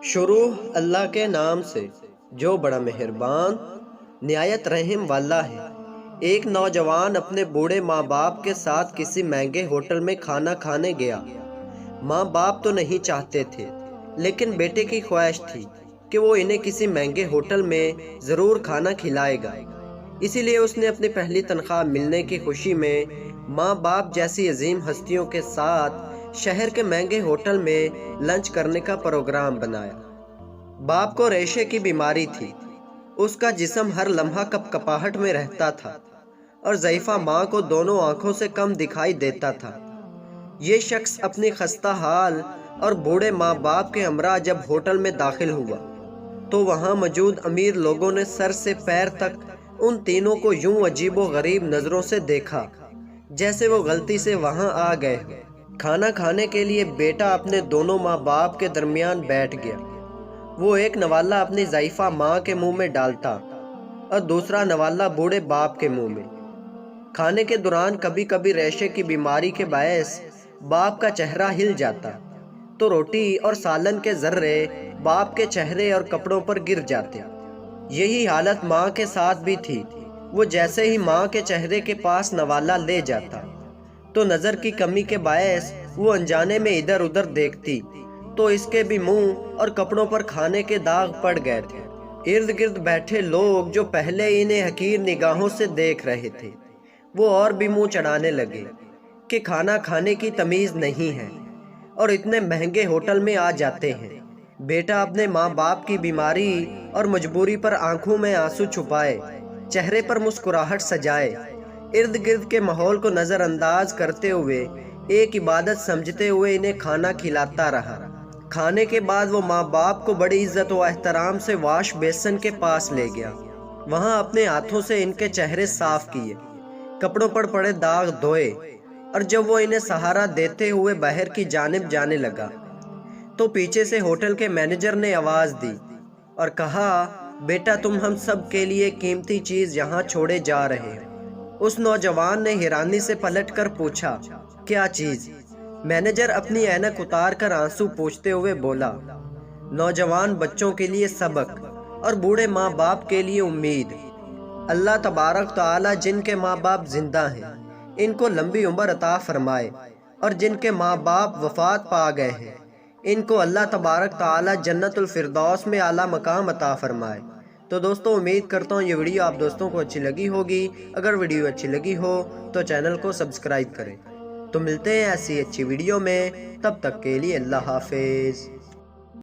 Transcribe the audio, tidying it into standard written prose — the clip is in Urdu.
شروع اللہ کے نام سے جو بڑا مہربان نہایت رحم والا ہے۔ ایک نوجوان اپنے بوڑھے ماں باپ کے ساتھ کسی مہنگے ہوٹل میں کھانا کھانے گیا۔ ماں باپ تو نہیں چاہتے تھے، لیکن بیٹے کی خواہش تھی کہ وہ انہیں کسی مہنگے ہوٹل میں ضرور کھانا کھلائے گا۔ اسی لیے اس نے اپنی پہلی تنخواہ ملنے کی خوشی میں ماں باپ جیسی عظیم ہستیوں کے ساتھ شہر کے مہنگے ہوٹل میں لنچ کرنے کا پروگرام بنایا۔ باپ کو ریشے کی بیماری تھی، اس کا جسم ہر لمحہ کپ کپاہٹ میں رہتا تھا اور ضعیفہ ماں کو دونوں آنکھوں سے کم دکھائی دیتا تھا۔ یہ شخص اپنی خستہ حال اور بوڑھے ماں باپ کے ہمراہ جب ہوٹل میں داخل ہوا تو وہاں موجود امیر لوگوں نے سر سے پیر تک ان تینوں کو یوں عجیب و غریب نظروں سے دیکھا جیسے وہ غلطی سے وہاں آ گئے۔ کھانا کھانے کے لیے بیٹا اپنے دونوں ماں باپ کے درمیان بیٹھ گیا۔ وہ ایک نوالہ اپنی ضعیفہ ماں کے منہ میں ڈالتا اور دوسرا نوالہ بوڑھے باپ کے منہ میں۔ کھانے کے دوران کبھی کبھی ریشے کی بیماری کے باعث باپ کا چہرہ ہل جاتا تو روٹی اور سالن کے ذرے باپ کے چہرے اور کپڑوں پر گر جاتے۔ یہی حالت ماں کے ساتھ بھی تھی۔ وہ جیسے ہی ماں کے چہرے کے پاس نوالہ لے جاتا تو نظر کی کمی کے باعث وہ انجانے میں ادھر ادھر دیکھتی تو اس کے بھی منہ اور کپڑوں پر کھانے کے داغ پڑ گئے تھے۔ ارد گرد بیٹھے لوگ جو پہلے انہیں حقیر نگاہوں سے دیکھ رہے تھے وہ اور بھی منہ چڑھانے لگے کہ کھانا کھانے کی تمیز نہیں ہے اور اتنے مہنگے ہوٹل میں آ جاتے ہیں۔ بیٹا اپنے ماں باپ کی بیماری اور مجبوری پر آنکھوں میں آنسو چھپائے، چہرے پر مسکراہٹ سجائے، ارد گرد کے ماحول کو نظر انداز کرتے ہوئے ایک عبادت سمجھتے ہوئے انہیں کھانا کھلاتا رہا۔ کھانے کے بعد وہ ماں باپ کو بڑی عزت و احترام سے واش بیسن کے پاس لے گیا۔ وہاں اپنے ہاتھوں سے ان کے چہرے صاف کیے، کپڑوں پر پڑے داغ دھوئے اور جب وہ انہیں سہارا دیتے ہوئے باہر کی جانب جانے لگا تو پیچھے سے ہوٹل کے مینیجر نے آواز دی اور کہا، بیٹا تم ہم سب کے لیے قیمتی چیز یہاں چھوڑے جا رہے ہو۔ اس نوجوان نے حیرانی سے پلٹ کر پوچھا، کیا چیز؟ مینیجر اپنی اینک اتار کر آنسو پوچھتے ہوئے بولا، نوجوان بچوں کے لیے سبق اور بوڑھے ماں باپ کے لیے امید۔ اللہ تبارک تعالی جن کے ماں باپ زندہ ہیں ان کو لمبی عمر عطا فرمائے اور جن کے ماں باپ وفات پا گئے ہیں ان کو اللہ تبارک تعالی جنت الفردوس میں اعلیٰ مقام عطا فرمائے۔ تو دوستوں امید کرتا ہوں یہ ویڈیو آپ دوستوں کو اچھی لگی ہوگی۔ اگر ویڈیو اچھی لگی ہو تو چینل کو سبسکرائب کریں۔ تو ملتے ہیں ایسی اچھی ویڈیو میں، تب تک کے لیے اللہ حافظ۔